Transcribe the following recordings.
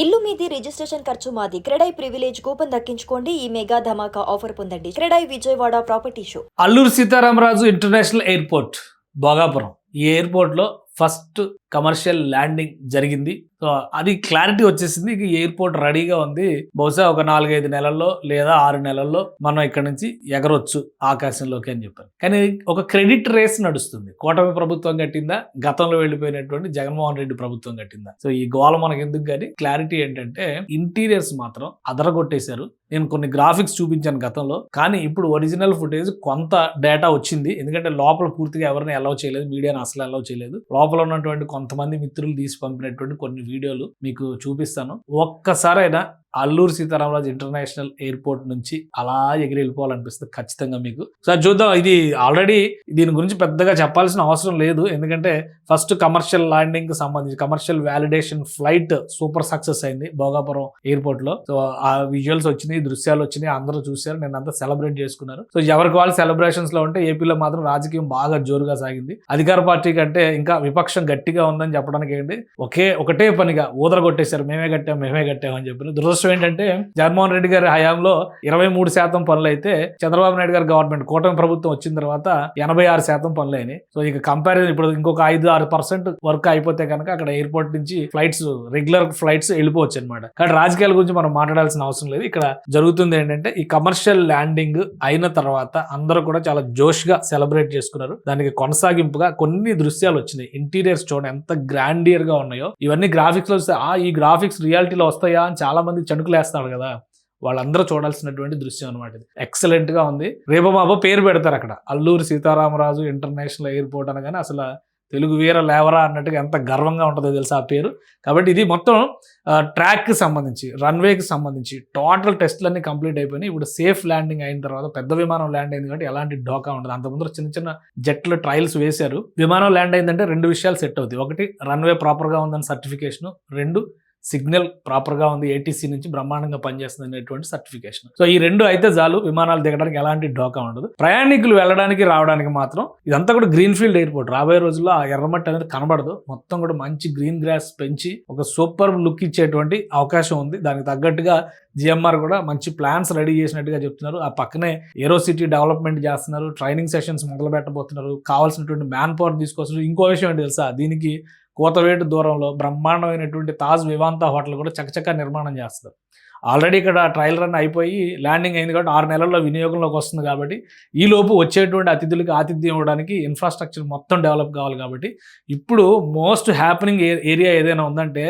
ఇల్లు మీది రిజిస్ట్రేషన్ ఖర్చు మాది. క్రెడై ప్రివిలేజ్ కూపన్ దక్కించుకోండి. ఈ మెగా ధమాకా ఆఫర్ పొందండి. CREDAI Vijayawada property show. Alluri Sitaramaraju international airport Bhogapuram. ఈ ఎయిర్పోర్ట్ లో ఫస్ట్ కమర్షియల్ ల్యాండింగ్ జరిగింది. సో అది క్లారిటీ వచ్చేసింది. ఇక ఎయిర్పోర్ట్ రెడీగా ఉంది. బహుశా ఒక 4-5 నెలల్లో లేదా 6 నెలల్లో మనం ఇక్కడ నుంచి ఎగరొచ్చు ఆకాశంలోకి అని చెప్పారు. కానీ ఒక క్రెడిట్ రేస్ నడుస్తుంది. కూటమి ప్రభుత్వం కట్టిందా, గతంలో వెళ్ళిపోయినటువంటి జగన్మోహన్ రెడ్డి ప్రభుత్వం కట్టిందా? సో ఈ గోల మనకు ఎందుకు? కానీ క్లారిటీ ఏంటంటే ఇంటీరియర్స్ మాత్రం అదరగొట్టేశారు. నేను కొన్ని గ్రాఫిక్స్ చూపించాను గతంలో, కానీ ఇప్పుడు ఒరిజినల్ ఫుటేజ్ కొంత డేటా వచ్చింది. ఎందుకంటే లోపల పూర్తిగా ఎవరిని అలౌ చేయలేదు, మీడియాను అసలు అలౌ చేయలేదు. లోపల ఉన్నటువంటి కొంతమంది మిత్రులు తీసి పంపినటువంటి కొన్ని వీడియోలు మీకు చూపిస్తాను. ఒక్కసారైనా అల్లూరు సీతారామరాజు ఇంటర్నేషనల్ ఎయిర్పోర్ట్ నుంచి అలా ఎగిరి వెళ్ళిపోవాలనిపిస్తుంది ఖచ్చితంగా మీకు. సో చూద్దాం. ఇది ఆల్రెడీ దీని గురించి పెద్దగా చెప్పాల్సిన అవసరం లేదు. ఎందుకంటే ఫస్ట్ కమర్షియల్ ల్యాండింగ్ కి సంబంధించి commercial validation flight super success అయింది భోగాపురం ఎయిర్పోర్ట్ లో. సో ఆ విజువల్స్ వచ్చినాయి, దృశ్యాలు వచ్చినాయి, అందరూ చూశారు. నేను అంతా సెలబ్రేట్ చేసుకున్నారు. సో ఎవరికి వాళ్ళు సెలబ్రేషన్స్ లో ఉంటే ఏపీలో మాత్రం రాజకీయం బాగా జోరుగా సాగింది. అధికార పార్టీ కంటే ఇంకా విపక్షం గట్టిగా ఉందని చెప్పడానికి ఏంటి, ఒకటే పనిగా ఊదరగొట్టేశారు. మేమే కట్టాం అని చెప్పి. దురదృష్టం ఏంటంటే జగన్మోహన్ రెడ్డి గారి హయాంలో 23% పనులు అయితే చంద్రబాబు నాయుడు గారి గవర్నమెంట్ కూటమి ప్రభుత్వం వచ్చిన తర్వాత 86% పనులు అయినాయి. సో ఇక కంపారిజన్ ఇప్పుడు ఇంకొక 5-6% వర్క్ అయిపోతే కనుక అక్కడ ఎయిర్పోర్ట్ నుంచి ఫ్లైట్స్, రెగ్యులర్ ఫ్లైట్స్ వెళ్ళిపోవచ్చు అనమాట. కానీ రాజకీయాల గురించి మనం మాట్లాడాల్సిన అవసరం లేదు. ఇక్కడ జరుగుతుంది ఏంటంటే ఈ కమర్షియల్ ల్యాండింగ్ అయిన తర్వాత అందరూ కూడా చాలా జోష్ గా సెలబ్రేట్ చేసుకున్నారు. దానికి కొనసాగింపుగా కొన్ని దృశ్యాలు వచ్చినాయి. ఇంటీరియర్స్ చూడండి ఎంత గ్రాండియర్ గా ఉన్నాయో. ఇవన్నీ గ్రాఫిక్స్ లో వస్తే ఈ గ్రాఫిక్స్ రియాలిటీలో వస్తాయా అని చాలా మంది చణుకులేస్తాడు కదా, వాళ్ళందరూ చూడాల్సినటువంటి దృశ్యం అనమాట. ఇది ఎక్సలెంట్ గా ఉంది. రేపు మాపో పేరు పెడతారు అక్కడ, అల్లూరు సీతారామరాజు ఇంటర్నేషనల్ ఎయిర్పోర్ట్ అనగానే అసలు తెలుగు వీర లేవరా అన్నట్టుగా ఎంత గర్వంగా ఉంటుందో తెలుసా ఆ పేరు. కాబట్టి ఇది మొత్తం ట్రాక్కి సంబంధించి, రన్వేకి సంబంధించి టోటల్ టెస్ట్లన్నీ కంప్లీట్ అయిపోయినాయి. ఇప్పుడు సేఫ్ ల్యాండింగ్ అయిన తర్వాత పెద్ద విమానం ల్యాండ్ అయింది కాబట్టి ఎలాంటి డోకా ఉండదు. అంతకుముందు చిన్న జెట్లు ట్రయల్స్ వేశారు. విమానం ల్యాండ్ అయిందంటే 2 విషయాలు సెట్ అవుతాయి. ఒకటి రన్వే ప్రాపర్గా ఉందని సర్టిఫికేషన్, 2 సిగ్నల్ ప్రాపర్గా ఉంది, ఏటీసీ నుంచి బ్రహ్మాండంగా పనిచేస్తుంది అనేటువంటి సర్టిఫికేషన్. సో ఈ 2 అయితే చాలు, విమానాలు దిగడానికి ఎలాంటి డోకా ఉండదు. ప్రయాణికులు వెళ్ళడానికి రావడానికి మాత్రం ఇదంతా కూడా గ్రీన్ ఫీల్డ్ ఎయిర్పోర్ట్. రాబోయే రోజుల్లో ఆ ఎర్రమట్టి అనేది కనబడదు. మొత్తం కూడా మంచి గ్రీన్ గ్రాస్ పెంచి ఒక సూపర్ లుక్ ఇచ్చేటువంటి అవకాశం ఉంది. దానికి తగ్గట్టుగా జిఎంఆర్ కూడా మంచి ప్లాన్స్ రెడీ చేసినట్టుగా చెప్తున్నారు. ఆ పక్కనే ఏరో సిటీ డెవలప్మెంట్ చేస్తున్నారు, ట్రైనింగ్ సెషన్స్ మొదలు పెట్టబోతున్నారు, కావాల్సినటువంటి మ్యాన్ పవర్ తీసుకొస్తున్నారు. ఇంకో విషయం ఏంటి తెలుసా, దీనికి కోతవేటు దూరంలో బ్రహ్మాండమైనటువంటి తాజ్ వివాంతా హోటల్ కూడా చకచకా నిర్మాణం చేస్తారు. ఆల్రెడీ ఇక్కడ ట్రయల్ రన్ అయిపోయి ల్యాండింగ్ అయింది కాబట్టి 6 నెలల్లో వినియోగంలోకి వస్తుంది. కాబట్టి ఈ లోపు వచ్చేటువంటి అతిథులకి ఆతిథ్యం ఇవ్వడానికి ఇన్ఫ్రాస్ట్రక్చర్ మొత్తం డెవలప్ కావాలి. కాబట్టి ఇప్పుడు మోస్ట్ హ్యాపెనింగ్ ఏరియా ఏదైనా ఉందంటే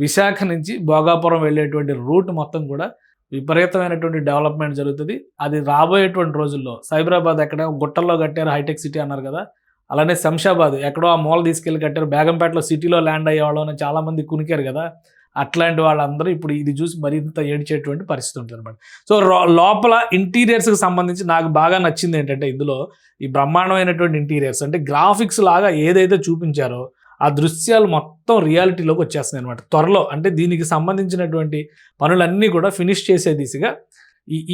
విశాఖ నుంచి భోగాపురం వెళ్ళేటువంటి రూట్ మొత్తం కూడా విపరీతమైనటువంటి డెవలప్మెంట్ జరుగుతుంది. అది రాబోయేటువంటి రోజుల్లో సైబరాబాద్ ఎక్కడ గుట్టల్లో కట్టారు, హైటెక్ సిటీ అన్నారు కదా, అలానే శంషాబాద్ ఎక్కడో ఆ మూల తీసుకెళ్ళి కట్టారు, బేగంపేటలో సిటీలో ల్యాండ్ అయ్యేవాళ్ళు అని చాలా మంది కునికారు కదా. అట్లాంటి వాళ్ళందరూ ఇప్పుడు ఇది చూసి మరింత ఏడ్చేటువంటి పరిస్థితి ఉంటుంది అనమాట. సో లోపల ఇంటీరియర్స్కి సంబంధించి నాకు బాగా నచ్చింది ఏంటంటే ఇందులో ఈ బ్రహ్మాండమైనటువంటి ఇంటీరియర్స్ అంటే గ్రాఫిక్స్ లాగా ఏదైతే చూపించారో ఆ దృశ్యాలు మొత్తం రియాలిటీలోకి వచ్చేస్తున్నాయి అనమాట త్వరలో. అంటే దీనికి సంబంధించినటువంటి పనులన్నీ కూడా ఫినిష్ చేసే దిశగా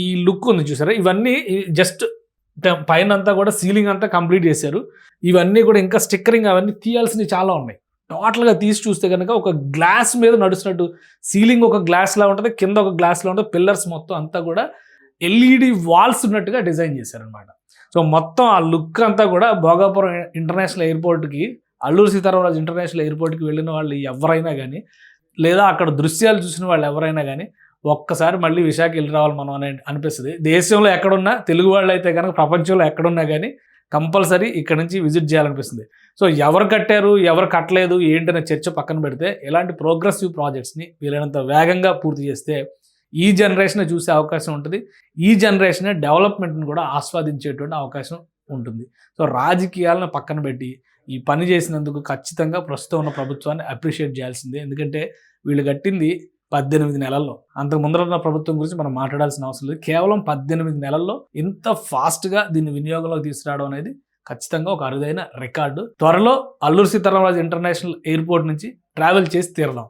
ఈ లుక్ ఉంది చూసారా. ఇవన్నీ జస్ట్ పైన అంతా కూడా సీలింగ్ అంతా కంప్లీట్ చేశారు. ఇవన్నీ కూడా ఇంకా స్టిక్కరింగ్ అవన్నీ తీయాల్సినవి చాలా ఉన్నాయి. టోటల్గా తీసి చూస్తే కనుక ఒక గ్లాస్ మీద నడుస్తున్నట్టు, సీలింగ్ ఒక గ్లాస్లా ఉంటుంది, కింద ఒక గ్లాస్లా ఉంటుంది, పిల్లర్స్ మొత్తం అంతా కూడా ఎల్ఈడి వాల్స్ ఉన్నట్టుగా డిజైన్ చేశారనమాట. సో మొత్తం ఆ లుక్ అంతా కూడా భోగాపురం ఇంటర్నేషనల్ ఎయిర్పోర్ట్కి, అల్లూరు సీతారామరాజు ఇంటర్నేషనల్ ఎయిర్పోర్ట్కి వెళ్ళిన వాళ్ళు ఎవరైనా కానీ, లేదా అక్కడ దృశ్యాలు చూసిన వాళ్ళు ఎవరైనా కానీ ఒక్కసారి మళ్ళీ విశాఖ వెళ్ళి రావాలి మనం అని అనిపిస్తుంది. దేశంలో ఎక్కడున్నా, తెలుగు వాళ్ళు అయితే కనుక ప్రపంచంలో ఎక్కడున్నా కానీ కంపల్సరీ ఇక్కడ నుంచి విజిట్ చేయాలనిపిస్తుంది. సో ఎవరు కట్టారు, ఎవరు కట్టలేదు ఏంటనే చర్చ పక్కన పెడితే ఇలాంటి ప్రోగ్రెసివ్ ప్రాజెక్ట్స్ని వీలైనంత వేగంగా పూర్తి చేస్తే ఈ జనరేషన్ చూసే అవకాశం ఉంటుంది. ఈ జనరేషన్ డెవలప్మెంట్ని కూడా ఆస్వాదించేటువంటి అవకాశం ఉంటుంది. సో రాజకీయాలను పక్కన పెట్టి ఈ పని చేసినందుకు ఖచ్చితంగా ప్రస్తుతం ఉన్న ప్రభుత్వాన్ని అప్రిషియేట్ చేయాల్సిందే. ఎందుకంటే వీళ్ళు కట్టింది 18 నెలల్లో. అంతకు ముందర ప్రభుత్వం గురించి మనం మాట్లాడాల్సిన అవసరం లేదు. కేవలం 18 నెలల్లో ఇంత ఫాస్ట్గా దీన్ని వినియోగంలోకి తీసుకురావడం అనేది ఖచ్చితంగా ఒక అరుదైన రికార్డు. త్వరలో అల్లూరు సీతారామరాజు ఇంటర్నేషనల్ ఎయిర్పోర్ట్ నుంచి ట్రావెల్ చేసి తీరదాం.